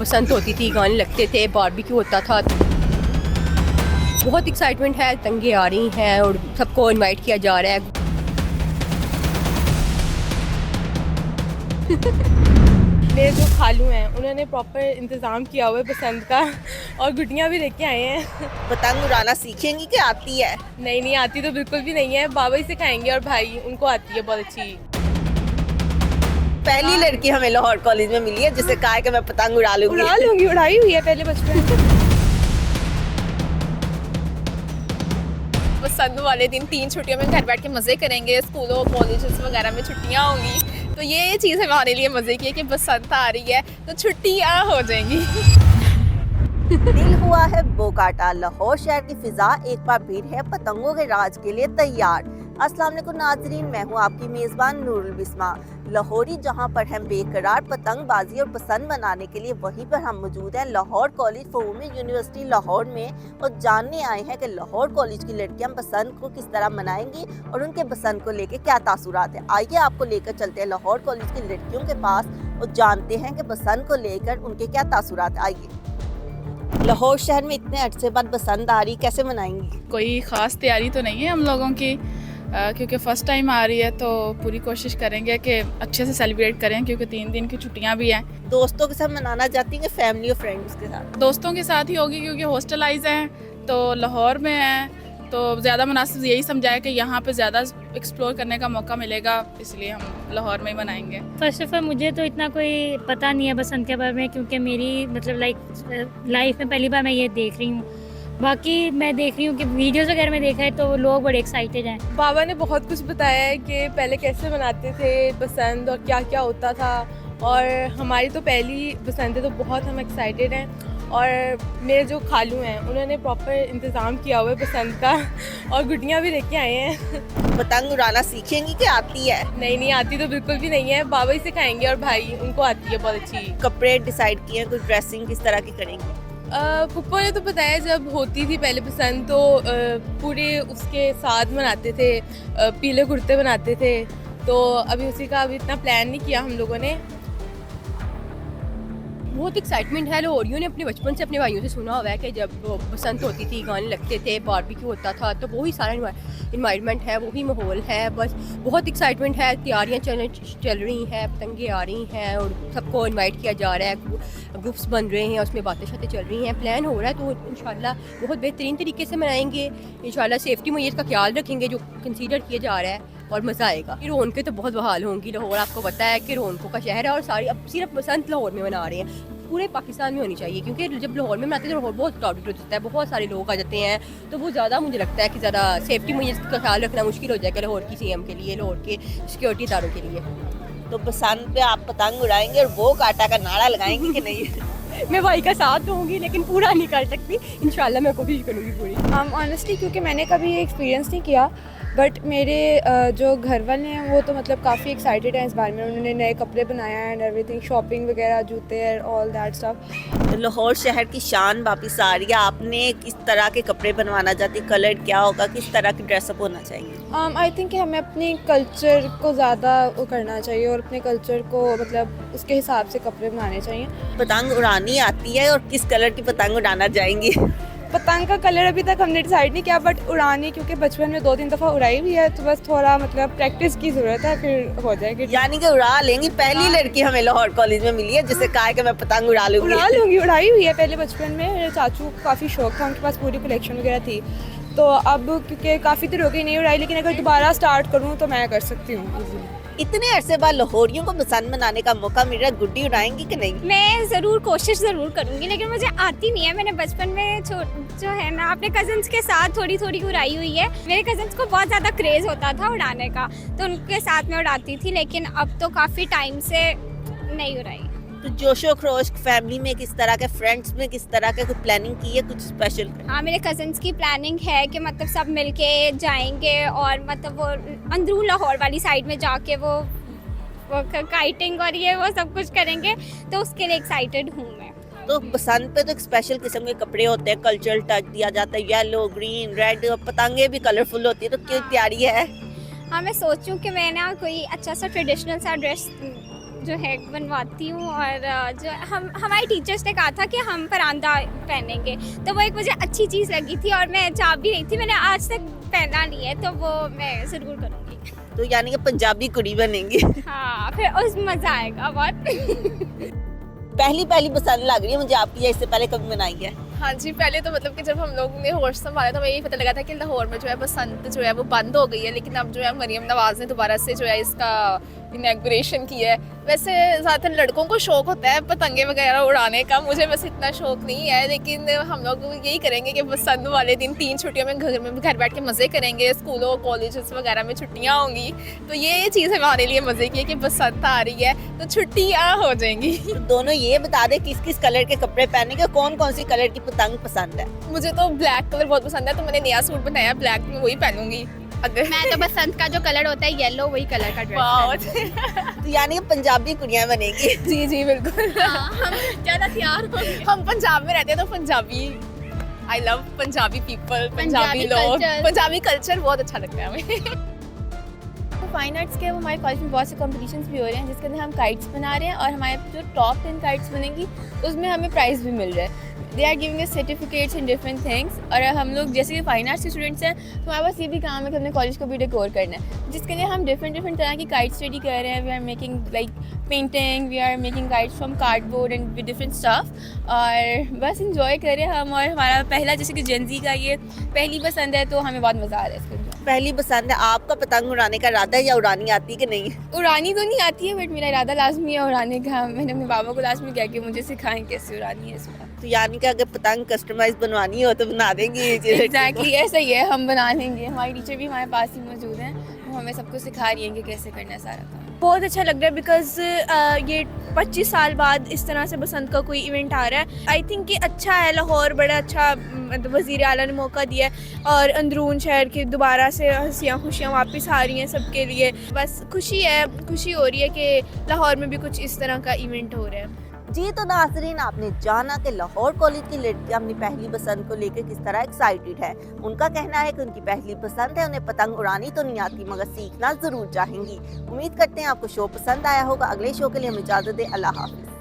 बसंत होती थी, गाने लगते थे, बारबेक्यू होता था। बहुत एक्साइटमेंट है, तंगे आ रही हैं और सबको इनवाइट किया जा रहा है। मेरे जो खालू हैं उन्होंने प्रॉपर इंतज़ाम किया हुआ है बसंत का और गुड्डियाँ भी लेके आए हैं। पतंग उड़ाना सीखेंगी कि आती है? नहीं आती तो बिल्कुल भी नहीं है, बाबा ही सिखाएंगे और भाई उनको आती है बहुत अच्छी। पहली लड़की हमें लाहौर कॉलेज में मिली है जिसे कहा है कि मैं पतंग उड़ा लूंगी। उड़ा लूंगी, उड़ाई हुई है पहले बचपन में। बसंत वाले दिन 3 छुट्टियों में घर बैठ के मज़े करेंगे, स्कूलों कॉलेजेस वगैरह में छुट्टियां होंगी, तो ये चीज़ हमारे लिए मज़े की है कि बसंत आ रही है तो छुट्टियां हो जाएंगी। दिल हुआ है बोकाटा, लाहौर शहर की फिजा एक बार फिर है पतंगों के राज के लिए तैयार। अस्सलाम वालेकुम नाजरीन, मैं हूँ आपकी मेज़बान नूरुल बिस्मा। लाहौरी जहाँ पर हम बेकरार पतंगबाजी और पसंद मनाने के लिए वहीं पर हम मौजूद हैं Lahore college for women university Lahore में, और जानने आए हैं कि लाहौर कॉलेज की लड़कियाँ बसंत को किस तरह मनाएंगी और उनके बसंत को लेकर क्या तासुरात है। आइए आपको लेकर चलते हैं लाहौर कॉलेज की लड़कियों के पास और जानते हैं कि बसंत को लेकर उनके क्या तासुरात है। आइए। लाहौर शहर में इतने अरसे बाद बसंत आ रही, कैसे मनाएंगी? कोई ख़ास तैयारी तो नहीं है हम लोगों की, क्योंकि फ़र्स्ट टाइम आ रही है तो पूरी कोशिश करेंगे कि अच्छे से सेलिब्रेट करें, क्योंकि 3 दिन की छुट्टियां भी हैं। दोस्तों के साथ मनाना चाहती हैं, फैमिली और फ्रेंड्स के साथ? दोस्तों के साथ ही होगी, क्योंकि हॉस्टलाइज हैं तो लाहौर में हैं, तो ज़्यादा मुनासिब यही समझा है कि यहाँ पे ज़्यादा एक्सप्लोर करने का मौका मिलेगा, इसलिए हम लाहौर में ही मनाएंगे। फर्स्ट ऑफ ऑल मुझे तो इतना कोई पता नहीं है बसंत के बारे में, क्योंकि मेरी मतलब लाइफ में पहली बार मैं ये देख रही हूँ। बाकी मैं देख रही हूँ कि वीडियोस वगैरह में देखा है तो लोग बड़े एक्साइटेड हैं। बाबा ने बहुत कुछ बताया है कि पहले कैसे मनाते थे बसंत और क्या क्या होता था, और हमारी तो पहली बसंत है तो बहुत हम एक्साइटेड हैं। और मेरे जो खालू हैं उन्होंने प्रॉपर इंतज़ाम किया हुआ है बसंत का और गुड्डियाँ भी लेके आए हैं। पतंग उड़ाना सीखेंगी कि आती है? नहीं आती तो बिल्कुल भी नहीं है, बाबा ही सिखाएंगे और भाई उनको आती है बहुत अच्छी। कपड़े डिसाइड किए हैं, कुछ ड्रेसिंग किस तरह की करेंगी? पुप्पो ने तो बताया जब होती थी पहले बसंत तो पूरे उसके साथ मनाते थे, पीले कुर्ते बनाते थे, तो अभी उसी का अभी इतना प्लान नहीं किया हम लोगों ने। बहुत एक्साइटमेंट है। लाहौरियों ने अपने बचपन से अपने भाइयों से सुना हुआ है कि जब बसंत होती थी, गाने लगते थे, बारबेक्यू होता था, तो वही सारा इन्वायरमेंट है, वही माहौल है। बस बहुत एक्साइटमेंट है, तैयारियां चल रही हैं, पतंगे आ रही हैं और सबको इनवाइट किया जा रहा है, ग्रुप्स बन रहे हैं, उसमें बातें शातें चल रही हैं, प्लान हो रहा है। तो इंशाल्लाह बहुत बेहतरीन तरीके से मनाएंगे। इंशाल्लाह सेफ्टी मुय्यर का ख्याल रखेंगे जो कंसीडर किया जा रहा है, और मज़ा आएगा। रौनकें तो बहुत बहाल होंगी। लाहौर आपको पता है कि रौनकों का शहर है, और सारी अब सिर्फ बसंत लाहौर में मना रहे हैं, पूरे पाकिस्तान में होनी चाहिए, क्योंकि जब लाहौर में मनाते हैं तो लाहौर बहुत क्राउडेड हो जाता है, बहुत सारे लोग आ जाते हैं, तो वो ज़्यादा मुझे लगता है कि ज़्यादा सेफ्टी मुझे इसका ख्याल रखना मुश्किल हो जाएगा लाहौर की सीएम के लिए, लाहौर के सिक्योरिटी इदारों के लिए। तो बसंत पे आप पतंग उड़ाएंगे और वो काटा का नारा लगाएंगे कि नहीं? मैं भाई का साथ दूंगी, लेकिन पूरा नहीं कर सकती। इंशाल्लाह मैं कोशिश करूँगी पूरी। ऑनेस्टली क्योंकि मैंने कभी एक्सपीरियंस नहीं किया, बट मेरे जो घर वाले हैं वो तो मतलब काफ़ी एक्साइटेड हैं इस बारे में। उन्होंने नए कपड़े बनाए हैं एंड एवरीथिंग, शॉपिंग वगैरह, जूते एंड ऑल दैट स्टफ। तो लाहौर शहर की शान वापिस आ रही है, आपने किस तरह के कपड़े बनवाना चाहती, कलर क्या होगा, किस तरह की ड्रेसअप होना चाहिए? आई थिंक कि हमें अपनी कल्चर को ज़्यादा वो करना चाहिए और अपने कल्चर को मतलब उसके हिसाब से कपड़े बनाने चाहिए। पतंग उड़ानी आती है और किस कलर की पतंग उड़ाना जाएंगी? पतंग का कलर अभी तक हमने डिसाइड नहीं किया, बट उड़ाने क्योंकि बचपन में 2-3 दफ़ा उड़ाई भी है, तो बस थोड़ा मतलब प्रैक्टिस की ज़रूरत है, फिर हो जाएगी। यानी कि उड़ा लेंगी। पहली लड़की हमें लाहौर कॉलेज में मिली है जिसे कहा है कि मैं पतंग उड़ा लूंगी। उड़ा लूँगी, उड़ाई हुई है पहले बचपन में। मेरे चाचू को काफ़ी शौक था, उनके पास पूरी कलेक्शन वगैरह थी, तो अब क्योंकि काफ़ी देर हो गई नहीं उड़ाई, लेकिन अगर दोबारा स्टार्ट करूँ तो मैं कर सकती हूँ। इतने अरसे बाद लाहौरियों को बसंत मनाने का मौका मिल रहा है, गुड्डी उड़ाएंगी कि नहीं? मैं ज़रूर कोशिश ज़रूर करूँगी, लेकिन मुझे आती नहीं है। मैंने बचपन में जो है ना अपने कज़न्स के साथ थोड़ी थोड़ी उड़ाई हुई है। मेरे कज़न्स को बहुत ज़्यादा क्रेज़ होता था उड़ाने का, तो उनके साथ में उड़ाती थी, लेकिन अब तो काफ़ी टाइम से नहीं उड़ाई। तो जोशो खरोश फैमिली में किस तरह के, फ्रेंड्स में किस तरह के कुछ प्लानिंग की है, कुछ स्पेशल? हाँ, मेरे कज़न्स की प्लानिंग है कि मतलब सब मिलके जाएंगे और मतलब वो अंदरून लाहौर वाली साइड में जाके वो काइटिंग और ये वो सब कुछ करेंगे, तो उसके लिए एक्साइटेड हूँ मैं। तो बसंत पे तो एक स्पेशल किस्म के कपड़े होते हैं, कल्चरल टच दिया जाता है, येलो, ग्रीन, रेड, और पतंगे भी कलरफुल होती है, तो क्यों तैयारी है? हाँ, मैं सोचूं कि मैं ना कोई अच्छा सा ट्रेडिशनल सा ड्रेस जो है बनवाती हूँ। और जो हमारे टीचर्स ने कहा था कि हम परांदा पहनेंगे, तो वो एक मुझे अच्छी चीज़ लगी थी और मैं चाह भी रही थी। मैंने आज तक पहना नहीं है, तो वो मैं ज़रूर करूँगी। तो यानी कि पंजाबी कुड़ी बनेंगी। हाँ, फिर उस मज़ा आएगा बहुत। पहली पसंद लग रही है मुझे आपकी, या इससे पहले कभी बनाई है? हाँ जी, पहले तो मतलब कि जब हम लोग ने होश संभाला तो हमें यही पता लगा था कि लाहौर में जो है बसंत जो है वो बंद हो गई है, लेकिन अब जो है मरियम नवाज़ ने दोबारा से जो है इसका इनॉग्रेशन की है। वैसे ज़्यादातर लड़कों को शौक होता है पतंगे वगैरह उड़ाने का, मुझे बस इतना शौक नहीं है, लेकिन हम लोग यही करेंगे कि बसंत वाले दिन 3 छुट्टियों में घर बैठ के मज़े करेंगे। स्कूलों कॉलेजेस वगैरह में छुट्टियाँ होंगी, तो ये चीज़ हमारे लिए मज़े की है कि बसंत आ रही है तो छुट्टियाँ हो जाएंगी। तो दोनों ये बता दें किस किस कलर के कपड़े पहनेंगे, कौन कौन सी कलर की पतंग पसंद है? मुझे तो ब्लैक कलर बहुत पसंद है, तो मैंने नया सूट बनाया ब्लैक में, वही पहनूंगी। अगर मैं तो बसंत का जो कलर होता है येलो, वही कलर का ड्रेस। तो यानी कि पंजाबी कुड़ियाँ बनेगी। जी जी बिल्कुल। हम ज़्यादा तैयार हो, हम पंजाब में रहते हैं तो Punjabi, I love Punjabi people, Punjabi लोग, पंजाबी कल्चर बहुत अच्छा लगता है हमें। फाइन आर्ट्स के हमारे कॉलेज में बहुत से कॉम्पिटिशन्स भी हो रहे हैं, जिसके अंदर हम काइट्स बना रहे हैं, और हमारे जो टॉप 10 काइट्स बनेंगी उसमें हमें प्राइज़ भी मिल रहा है। They are giving certificates in different things. और हम लोग जैसे कि फाइन आर्ट्स के स्टूडेंट्स हैं तो हमारे पास ये भी काम है कि अपने कॉलेज को भी डेकोर करना है, जिसके लिए हम डिफरेंट तरह की काइट स्टडी कर रहे हैं। We are making like painting, we are making kites from cardboard and with different stuff, और बस इंजॉय कर रहे हैं हम। और हमारा पहला जैसे कि जेनजी का ये पहली पसंद है, तो हमें बहुत मज़ा आ रहा है इसको। पहली पसंद है, आपका पतंग उड़ाने का इरादा है या उड़ानी आती है कि नहीं? उड़ानी तो नहीं आती है, बट मेरा इरादा लाजमी है उड़ाने का। मैंने अपने बाबा को लाजमी किया कि मुझे सिखाएं कैसे उड़ानी है इसमें। तो यानी कि अगर पतंग कस्टमाइज बनवानी हो तो बना देंगे। एग्जैक्टली ऐसा ही है, हम बना लेंगे। हमारी टीचर भी हमारे पास ही मौजूद हैं, वो हमें सबको सिखा रही हैं कि कैसे करना है सारा काम। बहुत अच्छा लग रहा है बिकॉज ये 25 साल बाद इस तरह से बसंत का कोई इवेंट आ रहा है। आई थिंक कि अच्छा है, लाहौर बड़ा अच्छा वज़ीर आला ने मौका दिया है, और अंदरून शहर की दोबारा से हंसियाँ खुशियाँ वापस आ रही हैं सबके लिए। बस खुशी है, खुशी हो रही है कि लाहौर में भी कुछ इस तरह का इवेंट हो रहा है। जी तो नाज़रीन, आपने जाना कि लाहौर कॉलेज की लड़कियां अपनी पहली पसंद को लेकर किस तरह एक्साइटेड है। उनका कहना है कि उनकी पहली पसंद है, उन्हें पतंग उड़ानी तो नहीं आती मगर सीखना जरूर चाहेंगी। उम्मीद करते हैं आपको शो पसंद आया होगा। अगले शो के लिए हम इजाज़त दें, अल्लाह हाफिज़।